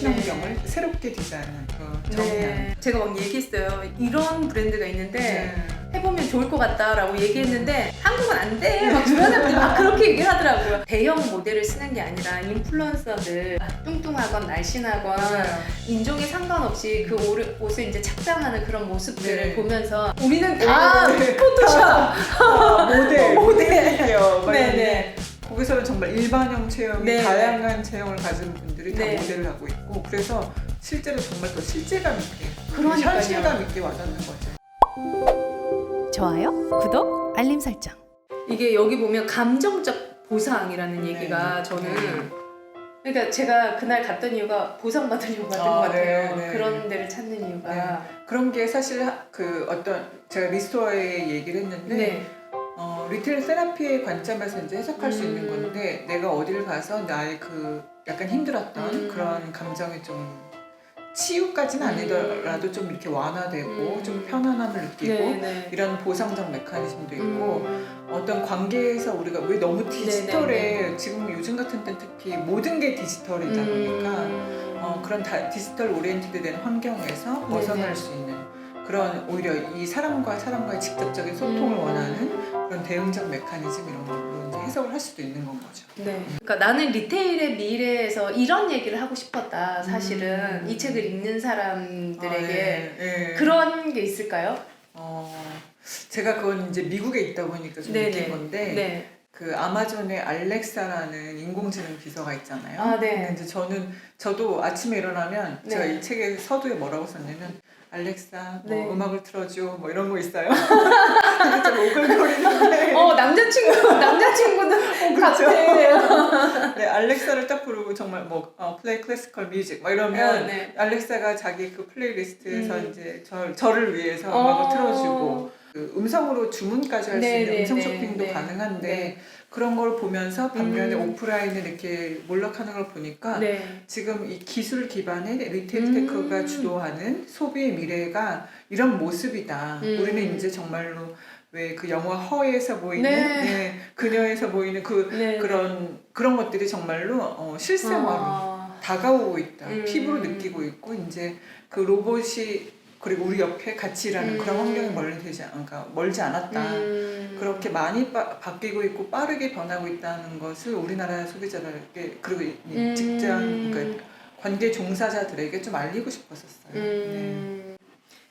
친환경을 새롭게 디자인한 그 정량. 네. 제가 막 얘기했어요. 이런 브랜드가 있는데 네. 해보면 좋을 것 같다라고 얘기했는데 한국은 안 돼. 막 주변 사람들이 막 그렇게 얘기를 하더라고요. 대형 모델을 쓰는 게 아니라 인플루언서들 뚱뚱하건 날씬하건 맞아요. 인종에 상관없이 그 옷을 이제 착장하는 그런 모습들을 네. 보면서 우리는 다 네. 포토샵 모델이에요. 네네. 거기서는 정말 일반형 체형이 네. 다양한 체형을 가진 분들이 다 네. 모델을 하고 있고, 그래서 실제로 정말 더 실제감 있게, 그러니까요. 현실감 있게 와닿는 거죠. 좋아요, 구독, 알림 설정. 이게 여기 보면 감정적 보상이라는 얘기가 네. 저는 네. 그러니까 제가 그날 갔던 이유가 보상받으려고 갔던 것 같아요. 네, 네. 그런 데를 찾는 이유가. 네. 그런 게 사실 그 어떤 제가 리스토어에 얘기를 했는데 네. 리테일 세라피의 관점에서 이제 해석할 수 있는 건데, 내가 어디를 가서 나의 그 약간 힘들었던 그런 감정이 좀 치유까지는 아니더라도 좀 이렇게 완화되고 좀 편안함을 느끼고 네네. 이런 보상적 메커니즘도 있고, 어떤 관계에서 우리가 왜 너무 디지털에 지금 요즘 같은 때 특히 모든 게 디지털이다 보니까 그런 디지털 오리엔티드된 환경에서 벗어날 수 있는 그런, 오히려 이 사람과의 직접적인 소통을 원하는 그런 대응적 메커니즘, 이런 걸로 이제 해석을 할 수도 있는 건 거죠. 네. 그러니까 나는 리테일의 미래에서 이런 얘기를 하고 싶었다. 사실은 이 책을 읽는 사람들에게 네. 그런 게 있을까요? 제가 그건 이제 미국에 있다 보니까 좀 네네. 느낀 건데, 네. 그 아마존의 알렉사라는 인공지능 비서가 있잖아요. 아, 네. 근데 이제 저도 아침에 일어나면 네. 제가 이 책의 서두에 뭐라고 썼냐면, 알렉사 뭐 네. 음악을 틀어줘 뭐 이런 거 있어요. 되게 좀 오글거리는데. 남자친구는 그렇죠. 같아. 네, 알렉사를 딱 부르고 정말 뭐 플레이 클래시컬 뮤직 막 이러면 네. 알렉사가 자기 그 플레이리스트에서 이제 저를 위해서 음악을 틀어주고, 그 음성으로 주문까지 할 수 있는 네네네. 음성 쇼핑도 네. 가능한데, 네. 그런 걸 보면서 반면에 오프라인을 이렇게 몰락하는 걸 보니까 네. 지금 이 기술 기반의 리테일 테크가 주도하는 소비의 미래가 이런 모습이다. 우리는 이제 정말로 왜 그 영화 허에서 보이는 네. 그녀에서 보이는 네. 그런 것들이 정말로 실생활로 다가오고 있다. 피부로 느끼고 있고, 이제 그 로봇이 그리고 우리 옆에 같이 일하는 그런 환경이 멀지 않았다. 그렇게 많이 바뀌고 있고 빠르게 변하고 있다는 것을 우리나라 소비자들에게, 그리고 이 직장 그러니까 관계 종사자들에게 좀 알리고 싶었었어요. 네.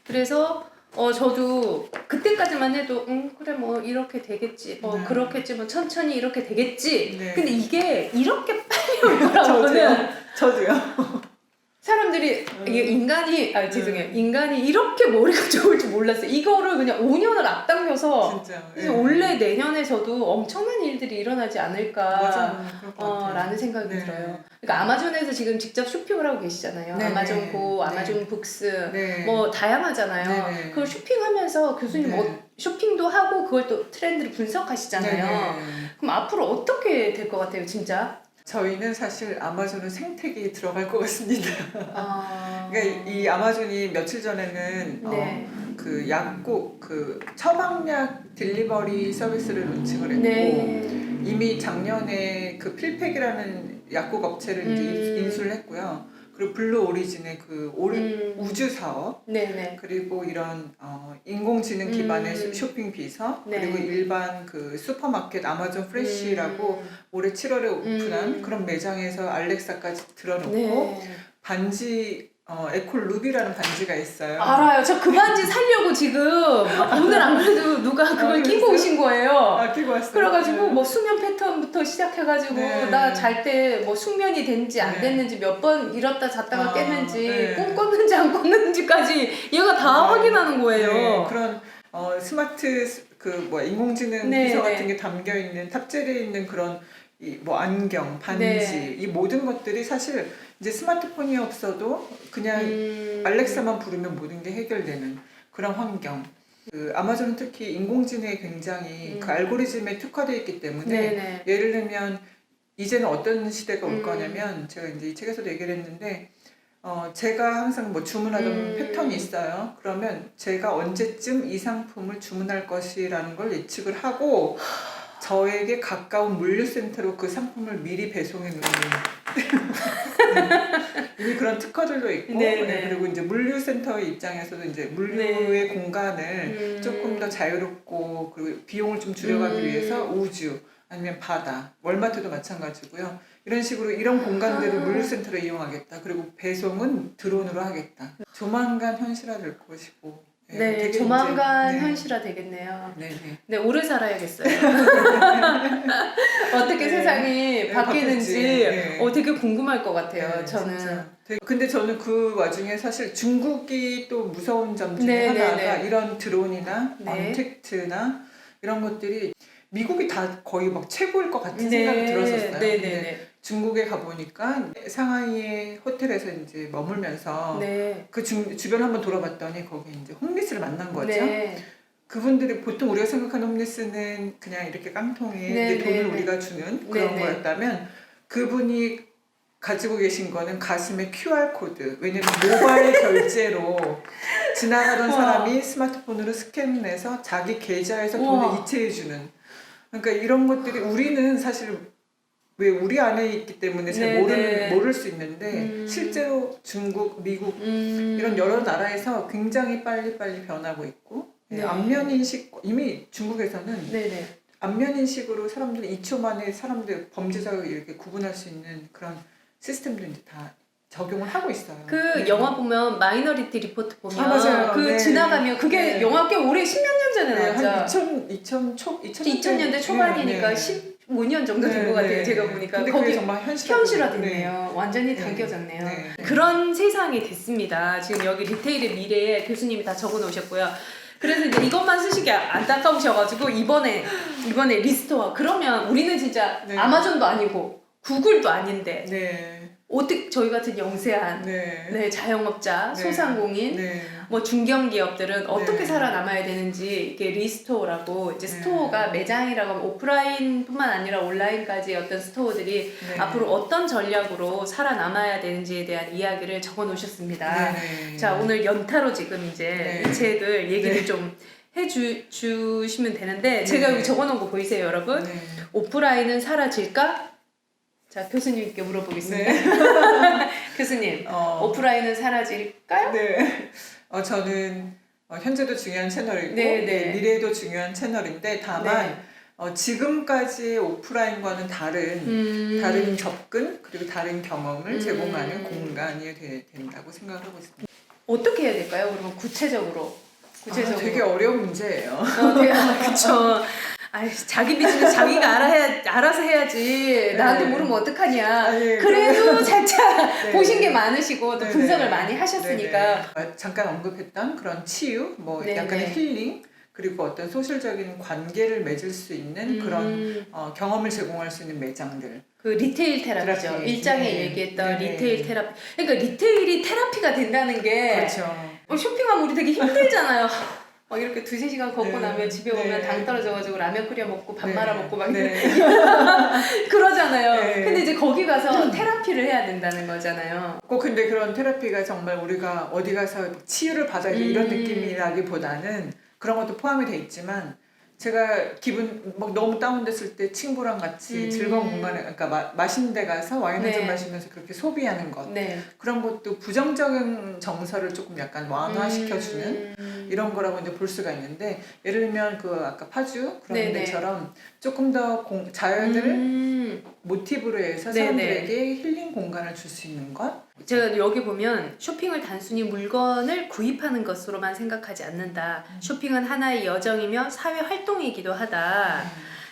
그래서 저도 그때까지만 해도 그래 뭐 이렇게 되겠지, 네. 그렇겠지, 뭐 천천히 이렇게 되겠지. 네. 근데 이게 이렇게 빨리 올 거라고는 저도요. 사람들이 이게 죄송해요. 인간이 이렇게 머리가 좋을 줄 몰랐어요. 이거를 그냥 5년을 앞당겨서 진짜. 그래서 올해 내년에서도 엄청난 일들이 일어나지 않을까 맞아요. 그럴 것 같아요. 라는 생각이 네. 들어요. 그러니까 아마존에서 지금 직접 쇼핑을 하고 계시잖아요. 네. 아마존 고, 네. 아마존 북스 네. 뭐 다양하잖아요. 네. 그걸 쇼핑하면서 교수님 네. 쇼핑도 하고 그걸 또 트렌드를 분석하시잖아요. 네. 그럼 앞으로 어떻게 될 것 같아요, 진짜? 저희는 사실 아마존은 생태계에 들어갈 것 같습니다. 아... 그러니까 이 아마존이 며칠 전에는 네. 그 약국 그 처방약 딜리버리 서비스를 론칭을 했고, 네. 이미 작년에 그 필팩이라는 약국 업체를 이제 인수를 했고요. 그리고 블루 오리진의 그 우주 사업, 네네. 그리고 이런 인공지능 기반의 쇼핑 비서, 네. 그리고 일반 그 슈퍼마켓 아마존 프레쉬라고 올해 7월에 오픈한 그런 매장에서 알렉사까지 들어놓고, 네. 반지 에콜 루비라는 반지가 있어요. 알아요. 저 그 반지 살려고 지금 오늘 안 그래도 누가 그걸 끼고 오신 거예요. 끼고 왔어요. 그래가지고 뭐 수면 패턴부터 시작해가지고 네. 나 잘 때 뭐 숙면이 됐는지 안 네. 됐는지 몇 번 일었다 잤다가 깼는지 네. 꿈 꿨는지 안 꿨는지까지 얘가 다 확인하는 거예요. 네. 그런 스마트 인공지능 네, 비서 네. 같은 게 담겨 있는, 탑재되어 있는 그런 뭐 안경, 반지, 네. 이 모든 것들이 사실 이제 스마트폰이 없어도 그냥 알렉사만 부르면 모든 게 해결되는 그런 환경. 그 아마존은 특히 인공지능에 굉장히 그 알고리즘에 특화되어 있기 때문에, 네네. 예를 들면 이제는 어떤 시대가 올 거냐면, 제가 이제 이 책에서도 얘기를 했는데, 제가 항상 뭐 주문하던 패턴이 있어요. 그러면 제가 언제쯤 이 상품을 주문할 것이라는 걸 예측을 하고 저에게 가까운 물류센터로 그 상품을 미리 배송해 놓는 이미 그런 특허들도 있고 네, 네, 네. 그리고 이제 물류센터의 입장에서도 이제 물류의 공간을 조금 더 자유롭고 그리고 비용을 좀 줄여가기 위해서 우주 아니면 바다, 월마트도 마찬가지고요. 이런 식으로 이런 공간들을 물류센터로 이용하겠다. 그리고 배송은 드론으로 하겠다. 조만간 현실화될 것이고. 네, 되게 조만간 이제, 네. 현실화 되겠네요. 네, 네. 네, 오래 살아야겠어요. 어떻게 네. 세상이 네, 바뀌는지 바뀔지. 네. 되게 궁금할 것 같아요. 네, 저는. 진짜. 근데 저는 그 와중에 사실 중국이 또 무서운 점 중에 네, 하나가 네, 네. 이런 드론이나 네. 언택트나 이런 것들이 미국이 다 거의 막 최고일 것 같은 네, 생각이 들었었어요. 네, 근데 네, 중국에 가보니까 상하이의 호텔에서 이제 머물면서 네. 그 주변 한번 돌아봤더니 거기 이제 홈리스를 만난 거죠. 네. 그분들이 보통 우리가 생각하는 홈리스는 그냥 이렇게 깡통에 네, 이제 돈을 네, 네. 우리가 주는 그런 네, 네. 거였다면 그분이 가지고 계신 거는 가슴에 QR코드. 왜냐면 모바일 결제로 지나가던 우와. 사람이 스마트폰으로 스캔해서 자기 계좌에서 우와. 돈을 이체해주는. 그러니까 이런 것들이 우리는 사실 왜 우리 안에 있기 때문에 잘 네, 네. 모를 수 있는데 실제로 중국, 미국 이런 여러 나라에서 굉장히 빨리빨리 변하고 있고 네. 안면인식 이미 중국에서는 네네. 안면인식으로 사람들이 2초 만에 사람들 범죄자를 이렇게 구분할 수 있는 그런 시스템도 이제 다 적용을 하고 있어요. 그 네. 영화 보면 마이너리티 리포트 보면 맞아요. 그 네. 지나가면 그게 네. 영화 꽤 오래 10몇 년 전에 네, 나왔죠. 한 2000년대 2000년대 초반이니까 15년 정도 된 것 같아요. 제가 보니까 근데 거기 그게 정말 현실화됐네요. 완전히 네. 당겨졌네요. 네. 그런 세상이 됐습니다. 지금 여기 리테일의 미래에 교수님이 다 적어 놓으셨고요. 그래서 이제 이것만 쓰시기 안타까우셔가지고 이번에 리스토어 그러면 우리는 진짜 네. 아마존도 아니고 구글도 아닌데 네. 어떻게 저희 같은 영세한 네. 자영업자, 네. 소상공인, 네. 뭐 중견기업들은 어떻게 네. 살아남아야 되는지 이게 리스토어라고 이제 네. 스토어가 매장이라고 하면 오프라인뿐만 아니라 온라인까지 어떤 스토어들이 네. 앞으로 어떤 전략으로 살아남아야 되는지에 대한 이야기를 적어 놓으셨습니다. 네. 자, 오늘 연타로 지금 이제 네. 이 책을 얘기를 네. 좀 해주시면 되는데 네. 제가 여기 적어 놓은 거 보이세요, 여러분? 네. 오프라인은 사라질까? 자, 교수님께 물어보겠습니다. 네. 교수님, 오프라인은 사라질까요? 네. 저는 현재도 중요한 채널이고 네, 네. 미래도 중요한 채널인데 다만 지금까지의 오프라인과는 다른 접근 그리고 다른 경험을 제공하는 공간이 된다고 생각하고 있습니다. 어떻게 해야 될까요? 그러면 구체적으로. 되게 어려운 문제예요. 그쵸. 아이, 자기 비즈니스 자기가 알아서 해야지. 네. 나한테 물으면 어떡하냐. 아니, 그래도 살짝 네. 보신 게 많으시고 또 네, 분석을 네. 많이 하셨으니까. 잠깐 언급했던 그런 치유, 뭐 네, 약간의 네. 힐링 그리고 어떤 소셜적인 관계를 맺을 수 있는 그런 경험을 제공할 수 있는 매장들. 그 리테일 테라피죠. 테라피. 일장에 네. 얘기했던 네. 리테일 테라피. 그러니까 리테일이 테라피가 된다는 게 그렇죠. 쇼핑하면 우리 되게 힘들잖아요. 막 이렇게 2-3시간 걷고 네. 나면 집에 오면 네. 당 떨어져가지고 라면 끓여 먹고 밥 네. 말아 먹고 막 네. 그러잖아요. 네. 근데 이제 거기 가서 테라피를 해야 된다는 거잖아요. 꼭 근데 그런 테라피가 정말 우리가 어디 가서 치유를 받아야 돼 이런 느낌이라기보다는 그런 것도 포함이 돼 있지만 제가 기분 막 너무 다운됐을 때 친구랑 같이 즐거운 공간에 그러니까 맛있는 데 가서 와인 한잔 네. 마시면서 그렇게 소비하는 것 네. 그런 것도 부정적인 정서를 조금 약간 완화시켜주는 이런 거라고 이제 볼 수가 있는데 예를 들면 그 아까 파주 그런 네네. 데처럼 조금 더 자연을 모티브로 해서 네네. 사람들에게 힐링 공간을 줄 수 있는 것 제가 여기 보면 쇼핑을 단순히 물건을 구입하는 것으로만 생각하지 않는다. 쇼핑은 하나의 여정이며 사회 활동이기도 하다.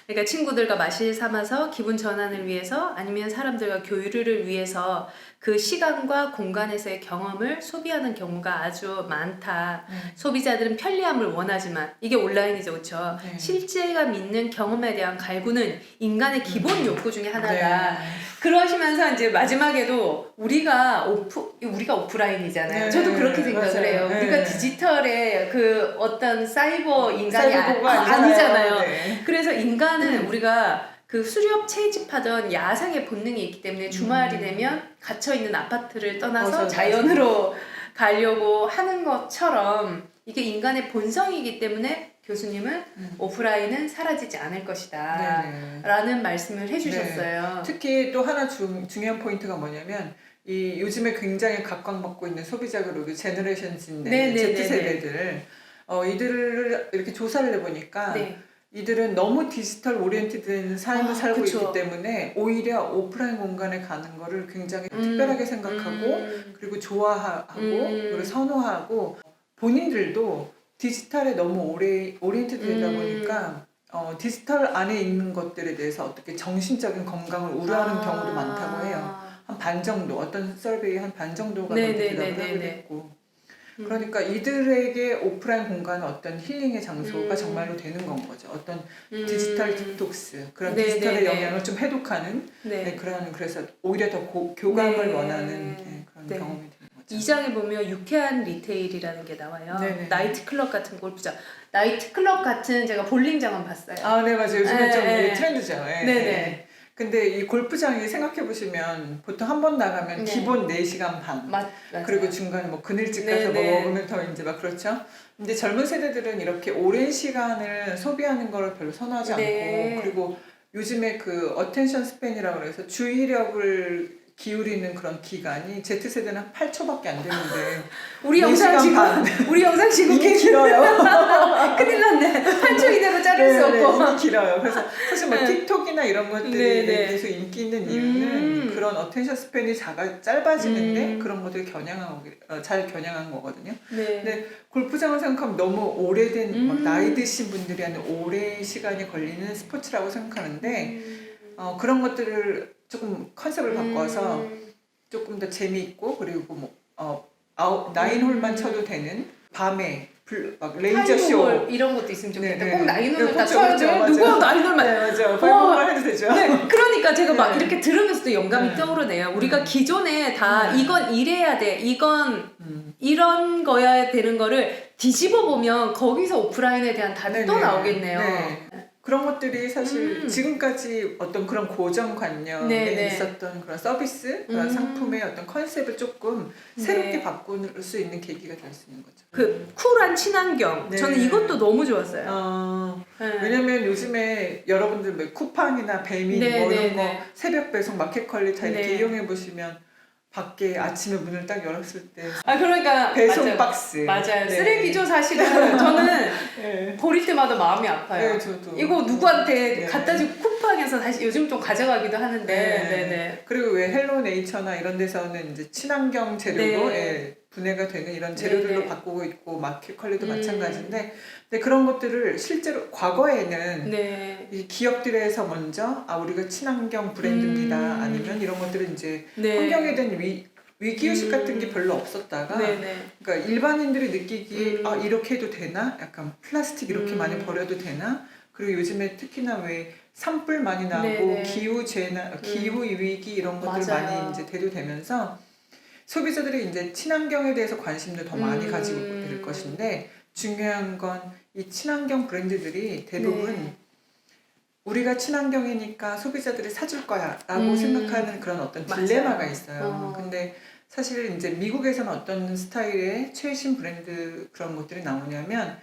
그러니까 친구들과 마실 삼아서 기분 전환을 위해서 아니면 사람들과 교류를 위해서 그 시간과 공간에서의 경험을 소비하는 경우가 아주 많다. 소비자들은 편리함을 원하지만 이게 온라인이죠, 그렇죠? 네. 실제가 믿는 경험에 대한 갈구는 인간의 기본 욕구 중에 하나다. 네. 그러시면서 이제 마지막에도 우리가 오프라인이잖아요. 네, 저도 그렇게 생각을 맞아요. 해요. 네. 우리가 디지털의 그 어떤 사이버 인간이 사이버고가 아니잖아요. 네. 그래서 인간은 우리가 그 수렵 채집하던 야생의 본능이 있기 때문에 주말이 되면 갇혀있는 아파트를 떠나서 맞아요. 자연으로 가려고 하는 것처럼 이게 인간의 본성이기 때문에 교수님은 오프라인은 사라지지 않을 것이다 네. 라는 말씀을 해주셨어요. 특히 또 하나 중요한 포인트가 뭐냐면 이 요즘에 굉장히 각광받고 있는 소비자 그룹이 제너레이션 Z인데 Z세대들 이들을 이렇게 조사를 해보니까 네. 이들은 너무 디지털 오리엔티드된 삶을 살고 그쵸. 있기 때문에 오히려 오프라인 공간에 가는 거를 굉장히 특별하게 생각하고 그리고 좋아하고 그리고 선호하고 본인들도 디지털에 너무 오리엔티드 되다 보니까 디지털 안에 있는 것들에 대해서 어떻게 정신적인 건강을 우려하는 경우도 많다고 해요. 한 반 정도, 어떤 서베이 한 반 정도가 그렇게 대답을 하기도 했고. 그러니까 이들에게 오프라인 공간은 어떤 힐링의 장소가 정말로 되는 건 거죠. 어떤 디지털 디톡스, 그런 디지털의 영향을 좀 해독하는 그런 그래서 오히려 더 교감을 원하는 그런 경험이 되는 거죠. 2장에 보면 유쾌한 리테일이라는 게 나와요. 네네. 나이트클럽 같은 골프장. 나이트클럽 같은 제가 볼링장은 봤어요. 아, 네, 맞아요. 요즘에 좀 네. 트렌드죠. 네네. 근데 이 골프장이 생각해보시면 보통 한 번 나가면 기본 4시간 반. 맞아요. 그리고 중간에 뭐 그늘집 가서 먹으면 더 이제 막 그렇죠. 근데 젊은 세대들은 이렇게 오랜 시간을 소비하는 걸 별로 선호하지 않고 그리고 요즘에 그 어텐션 스팬이라고 그래서 주의력을 기울이는 그런 기간이 Z세대는 한 8초밖에 안 되는데 우리 영상 지금 이게 길어요. 큰일 났네. 8초 이내로 자를 수 없고. 이게 길어요. 그래서 사실 뭐 틱톡이나 이런 것들이 계속 인기 있는 이유는 그런 어텐션 스팬이 짧아지는데 그런 것들을 잘 겨냥한 거거든요. 근데 골프장을 생각하면 너무 오래된 막 나이 드신 분들이 하는 오랜 시간이 걸리는 스포츠라고 생각하는데 그런 것들을 조금 컨셉을 바꿔서 조금 더 재미있고 그리고 뭐 9홀만 쳐도 되는 밤에 막 레이저 쇼 이런 것도 있으면 좋겠다. 네, 꼭 나인홀을 다 그렇죠, 쳐야 돼. 그렇죠, 누가 맞아요. 나인홀만. 네, 맞아요. 5홀만 해도 되죠. 네, 그러니까 제가 막 이렇게 들으면서도 영감이 떠오르네요. 우리가 기존에 다 이건 이래야 돼, 이건 이런 거야 되는 거를 뒤집어 보면 거기서 오프라인에 대한 답이 또 나오겠네요. 네. 그런 것들이 사실 지금까지 어떤 그런 고정관념에 있었던 그런 서비스, 그런 상품의 어떤 컨셉을 조금 새롭게 바꿀 수 있는 계기가 될 수 있는 거죠. 그 쿨한 친환경, 저는 이것도 너무 좋았어요. 왜냐면 요즘에 여러분들 뭐 쿠팡이나 배민 뭐 이런 거 새벽 배송 마켓컬리 다 이렇게 이용해 보시면 밖에 아침에 문을 딱 열었을 때 그러니까 배송 맞아요. 박스 맞아요. 쓰레기죠 사실은. 저는 버릴 때마다 마음이 아파요. 네, 저도. 이거 누구한테 갖다 주고 쿠팡에서 다시 요즘 좀 가져가기도 하는데. 그리고 왜 헬로 네이처나 이런 데서는 이제 친환경 재료로 분해가 되는 이런 재료들로 바꾸고 있고 마켓컬리도 마찬가지인데 근데 그런 것들을 실제로 과거에는 이 기업들에서 먼저 우리가 친환경 브랜드입니다 아니면 이런 것들은 이제 환경에 대한 위기의식 같은 게 별로 없었다가 그러니까 일반인들이 느끼기에 이렇게 해도 되나? 약간 플라스틱 이렇게 많이 버려도 되나? 그리고 요즘에 특히나 왜 산불 많이 나고 기후 위기 이런 것들 많이 이제 대두되면서 소비자들이 이제 친환경에 대해서 관심도 더 많이 가지고 될 것인데 중요한 건 이 친환경 브랜드들이 대부분 우리가 친환경이니까 소비자들이 사줄 거야 라고 생각하는 그런 어떤 딜레마가 있어요. 근데 사실 이제 미국에서는 어떤 스타일의 최신 브랜드 그런 것들이 나오냐면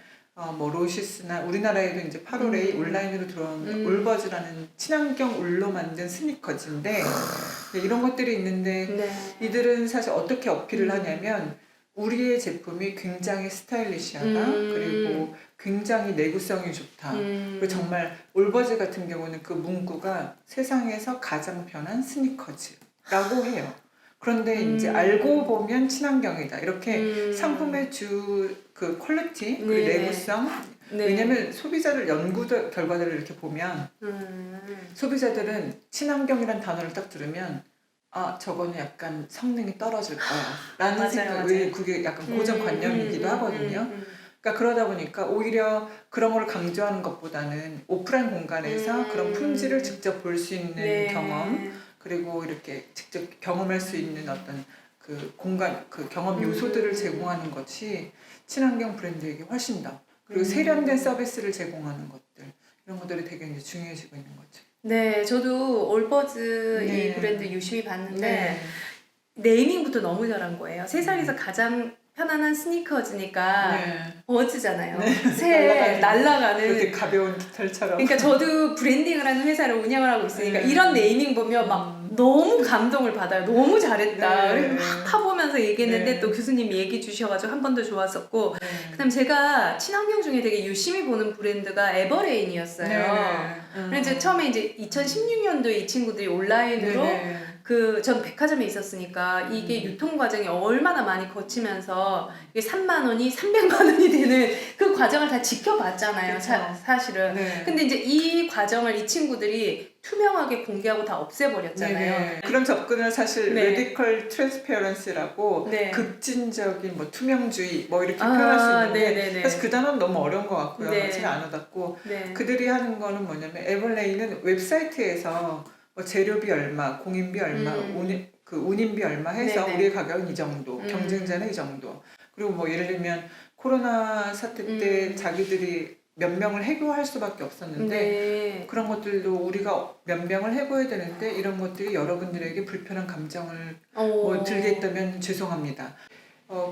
뭐 로시스나 우리나라에도 이제 8월에 온라인으로 들어온 올버즈라는 친환경 울로 만든 스니커즈인데 이런 것들이 있는데 이들은 사실 어떻게 어필을 하냐면 우리의 제품이 굉장히 스타일리시하다 그리고 굉장히 내구성이 좋다 그리고 정말 올버즈 같은 경우는 그 문구가 세상에서 가장 편한 스니커즈라고 해요. 그런데 이제 알고 보면 친환경이다 이렇게 상품의 그 퀄리티 그리고 내구성 왜냐면 소비자들 연구 결과들을 이렇게 보면 소비자들은 친환경이라는 단어를 딱 들으면 저거는 약간 성능이 떨어질 거야 라는 생각이 그게 약간 고정관념이기도 하거든요. 그러니까 그러다 보니까 오히려 그런 걸 강조하는 것보다는 오프라인 공간에서 그런 품질을 직접 볼 수 있는 경험 그리고 이렇게 직접 경험할 수 있는 어떤 그 공간, 그 경험 요소들을 제공하는 것이 친환경 브랜드에게 훨씬 더 그리고 세련된 서비스를 제공하는 것들 이런 것들이 되게 이제 중요해지고 있는 거죠. 네, 저도 올버즈 이 브랜드 유심히 봤는데 네이밍부터 너무 잘한 거예요. 세상에서 가장 편안한 스니커즈니까 네. 버즈잖아요. 네. 새 날아가는. 그렇게 가벼운 깃털처럼. 그러니까 저도 브랜딩을 하는 회사를 운영을 하고 있으니까 이런 네이밍 보면 막 너무 감동을 받아요. 너무 잘했다. 네. 그래서 막 파보면서 얘기했는데 네. 또 교수님이 얘기 주셔가지고 한 번 더 좋았었고 네. 그다음 제가 친환경 중에 되게 유심히 보는 브랜드가 에버레인이었어요. 네네. 그래서 이제 처음에 이제 2016년도에 이 친구들이 온라인으로 네네. 전 백화점에 있었으니까 이게 유통 과정이 얼마나 많이 거치면서 이게 3만 원이 300만 원이 되는 그 과정을 다 지켜봤잖아요. 그쵸. 사실은. 네. 근데 이제 이 과정을 이 친구들이 투명하게 공개하고 다 없애버렸잖아요. 네네. 그런 접근을 사실 네. radical transparency라고 네. 급진적인 뭐 투명주의 뭐 이렇게 표현할 수 있는데 네네네. 사실 그 단어는 너무 어려운 것 같고요. 네. 잘 안 와닿고 네. 그들이 하는 거는 뭐냐면 에버레인은 웹사이트에서 뭐 재료비 얼마, 공인비 얼마, 운임비 얼마 해서 네네. 우리의 가격은 이 정도, 경쟁자는 이 정도. 그리고 뭐 예를 들면 코로나 사태 때 자기들이 몇 명을 해고할 수밖에 없었는데 네. 그런 것들도 우리가 몇 명을 해고해야 되는데 이런 것들이 여러분들에게 불편한 감정을 뭐 들게 했다면 죄송합니다.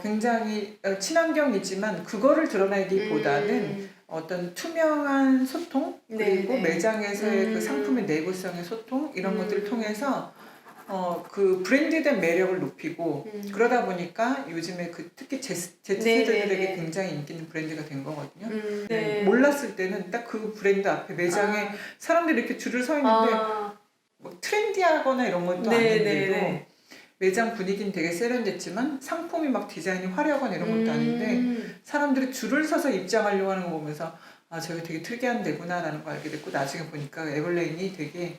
굉장히 친환경이지만 그거를 드러내기보다는 어떤 투명한 소통 그리고 네네. 매장에서의 그 상품의 내구성의 소통 이런 것들을 통해서 그 브랜드된 매력을 높이고 그러다 보니까 요즘에 그 특히 Z세대들에게 네네네. 굉장히 인기 있는 브랜드가 된 거거든요. 네. 몰랐을 때는 딱 그 브랜드 앞에 매장에 사람들이 이렇게 줄을 서 있는데 뭐 트렌디하거나 이런 것도 아닌데도 네네네. 매장 분위기는 되게 세련됐지만 상품이 막 디자인이 화려하거나 이런 것도 아닌데 사람들이 줄을 서서 입장하려고 하는 거 보면서 아 저기 되게 특이한 데구나 라는 걸 알게 됐고 나중에 보니까 에버레인이 되게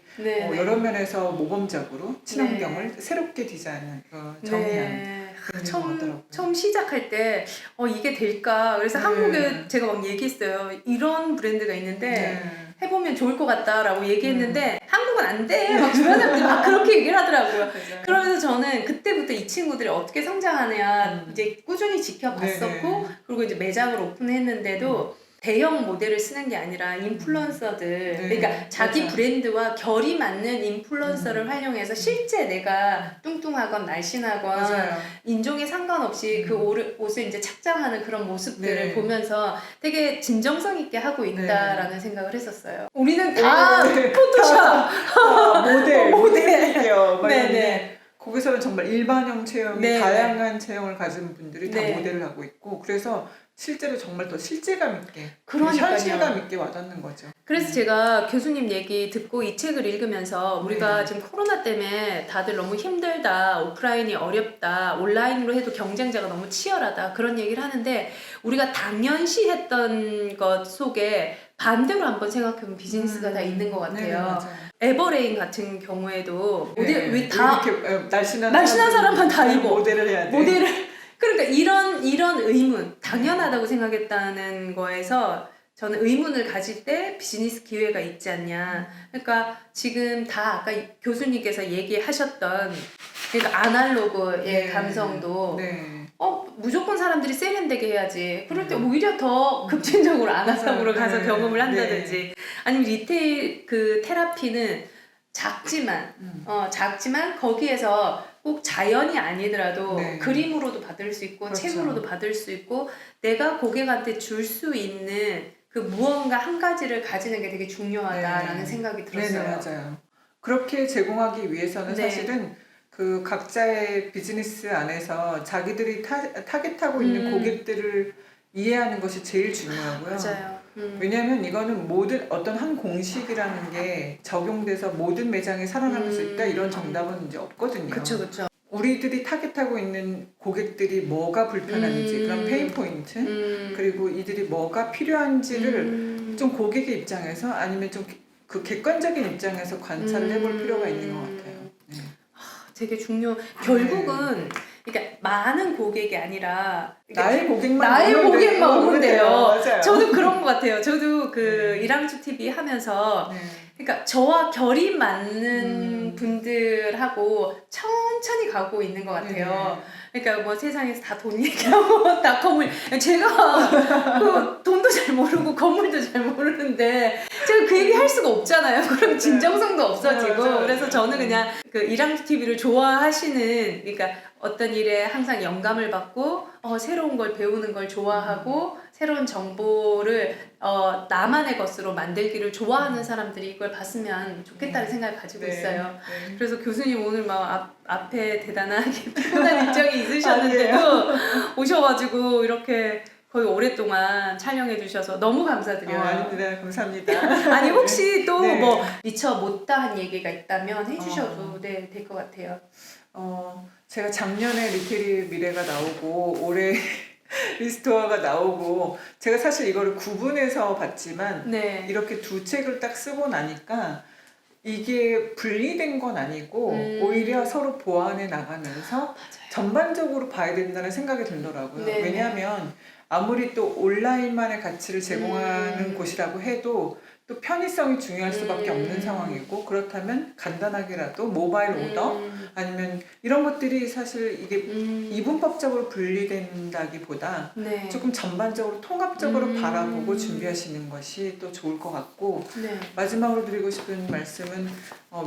여러 면에서 모범적으로 친환경을 새롭게 디자인한 정의한 그런 게 나오더라고요. 처음 시작할 때 이게 될까 그래서 한국에 제가 막 얘기했어요. 이런 브랜드가 있는데 해보면 좋을 것 같다라고 얘기했는데 한국은 안 돼. 막 주변 사람들이 막 그렇게 얘기를 하더라고요. 맞아요. 그러면서 저는 그때부터 이 친구들이 어떻게 성장하느냐 이제 꾸준히 지켜봤었고 그리고 이제 매장을 오픈했는데도 대형 모델을 쓰는 게 아니라 인플루언서들 그러니까 자기 맞아. 브랜드와 결이 맞는 인플루언서를 활용해서 실제 내가 뚱뚱하건 날씬하건 맞아요. 인종에 상관없이 그 옷을 이제 착장하는 그런 모습들을 네. 보면서 되게 진정성 있게 하고 있다라는 생각을 했었어요. 우리는 네. 다 포토샵! 모델이요. 네네. 거기서는 정말 일반형 체형이 네. 다양한 체형을 가진 분들이 다 네. 모델을 하고 있고 그래서 실제로 정말 더 실제감 있게 그러니까요. 현실감 있게 와닿는 거죠. 그래서 제가 교수님 얘기 듣고 이 책을 읽으면서 우리가 지금 코로나 때문에 다들 너무 힘들다, 오프라인이 어렵다, 온라인으로 해도 경쟁자가 너무 치열하다 그런 얘기를 하는데 우리가 당연시 했던 것 속에 반대로 한번 생각해보면 비즈니스가 다 있는 것 같아요. 네, 맞아요. 에버레인 같은 경우에도 네. 왜 다 이렇게 날씬한 사람만 다 입어. 모델을 해야 돼. 그러니까 이런 의문 당연하다고 생각했다는 거에서 저는 의문을 가질 때 비즈니스 기회가 있지 않냐. 그러니까 지금 다 아까 교수님께서 얘기하셨던 그러니까 아날로그의 감성도 무조건 사람들이 세련되게 해야지. 그럴 때 오히려 더 급진적으로 아날로그로 가서 경험을 한다든지 아니면 리테일 그 테라피는 작지만 거기에서 꼭 자연이 아니더라도 그림으로도 받을 수 있고 책으로도 받을 수 있고 내가 고객한테 줄 수 있는 그 무언가 한 가지를 가지는 게 되게 중요하다라는 생각이 들었어요. 네, 맞아요. 그렇게 제공하기 위해서는 사실은 그 각자의 비즈니스 안에서 자기들이 타겟하고 있는 고객들을 이해하는 것이 제일 중요하고요. 맞아요. 왜냐하면 이거는 어떤 한 공식이라는 게 적용돼서 모든 매장에 살아남을 수 있다 이런 정답은 이제 없거든요. 그렇죠. 우리들이 타겟하고 있는 고객들이 뭐가 불편한지 그런 페인 포인트 그리고 이들이 뭐가 필요한지를 좀 고객의 입장에서 아니면 좀 그 객관적인 입장에서 관찰을 해볼 필요가 있는 것 같아요. 네. 되게 결국은 그러니까 많은 고객이 아니라 나의 고객만 오면 돼요. 맞아요. 저도 그런 것 같아요. 저도 그 이랑주 TV 하면서 그러니까 저와 결이 맞는 분들하고 천천히 가고 있는 것 같아요. 그러니까 뭐 세상에서 다 돈 얘기하고 다 건물 제가 그 돈도 잘 모르고 건물도 잘 모르는데 제가 그 얘기 할 수가 없잖아요. 그럼 진정성도 없어지고 그래서 저는 그냥 그 이랑주 TV를 좋아하시는 그러니까 어떤 일에 항상 영감을 받고 새로운 걸 배우는 걸 좋아하고 새로운 정보를 나만의 것으로 만들기를 좋아하는 사람들이 이걸 봤으면 좋겠다는 생각을 가지고 있어요. 네. 그래서 교수님 오늘 막 앞에 대단하게 피곤한 일정이 있으셨는데도 오셔가지고 이렇게 거의 오랫동안 촬영해 주셔서 너무 감사드려요. 아닙니다. 감사합니다. 아니 혹시 또 네. 뭐 미처 못다한 얘기가 있다면 해주셔도 네, 될 것 같아요. 제가 작년에 리테리 미래가 나오고 올해 리스토어가 나오고 제가 사실 이거를 구분해서 봤지만 네. 이렇게 두 책을 딱 쓰고 나니까 이게 분리된 건 아니고 오히려 서로 보완해 나가면서 전반적으로 봐야 된다는 생각이 들더라고요. 네. 왜냐하면 아무리 또 온라인만의 가치를 제공하는 곳이라고 해도 또 편의성이 중요할 수밖에 없는 상황이고 그렇다면 간단하게라도 모바일 오더 아니면 이런 것들이 사실 이게 이분법적으로 분리된다기보다 네. 조금 전반적으로 통합적으로 바라보고 준비하시는 것이 또 좋을 것 같고 네. 마지막으로 드리고 싶은 말씀은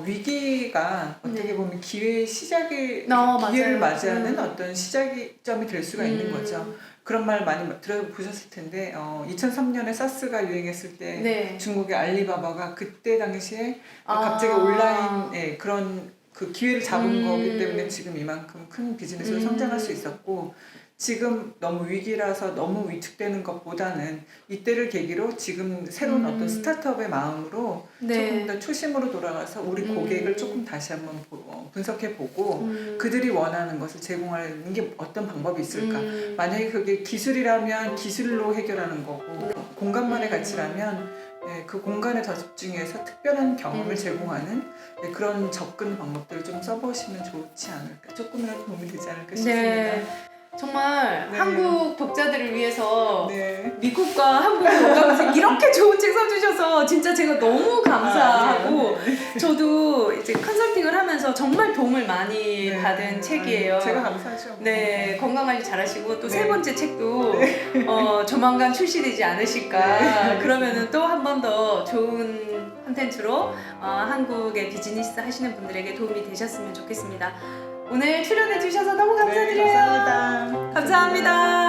위기가 어떻게 네. 보면 기회의 시작이 맞아요. 기회를 맞이하는 어떤 시작점이 될 수가 있는 거죠. 그런 말 많이 들어보셨을 텐데 2003년에 사스가 유행했을 때 네. 중국의 알리바바가 그때 당시에 갑자기 온라인 그런 그 기회를 잡은 거기 때문에 지금 이만큼 큰 비즈니스로 성장할 수 있었고 지금 너무 위기라서 너무 위축되는 것보다는 이때를 계기로 지금 새로운 어떤 스타트업의 마음으로 네. 조금 더 초심으로 돌아가서 우리 고객을 조금 다시 한번 분석해보고 그들이 원하는 것을 제공하는 게 어떤 방법이 있을까. 만약에 그게 기술이라면 기술로 해결하는 거고 공간만의 가치라면 그 공간에 더 집중해서 특별한 경험을 제공하는 그런 접근 방법들을 좀 써보시면 좋지 않을까, 조금이라도 도움이 되지 않을까 싶습니다. 네. 정말 네. 한국 독자들을 위해서 네. 미국과 한국에 오가면서 이렇게 좋은 책 써주셔서 진짜 제가 너무 감사하고 저도 이제 컨설팅을 하면서 정말 도움을 많이 받은 책이에요. 제가 감사하죠. 네, 건강관리 잘하시고 또 네. 세 번째 책도 조만간 출시되지 않으실까. 그러면은 또 한 번 더 좋은 콘텐츠로 한국의 비즈니스 하시는 분들에게 도움이 되셨으면 좋겠습니다. 오늘 출연해 주셔서 너무 감사드려요. 네, 감사합니다. 감사합니다.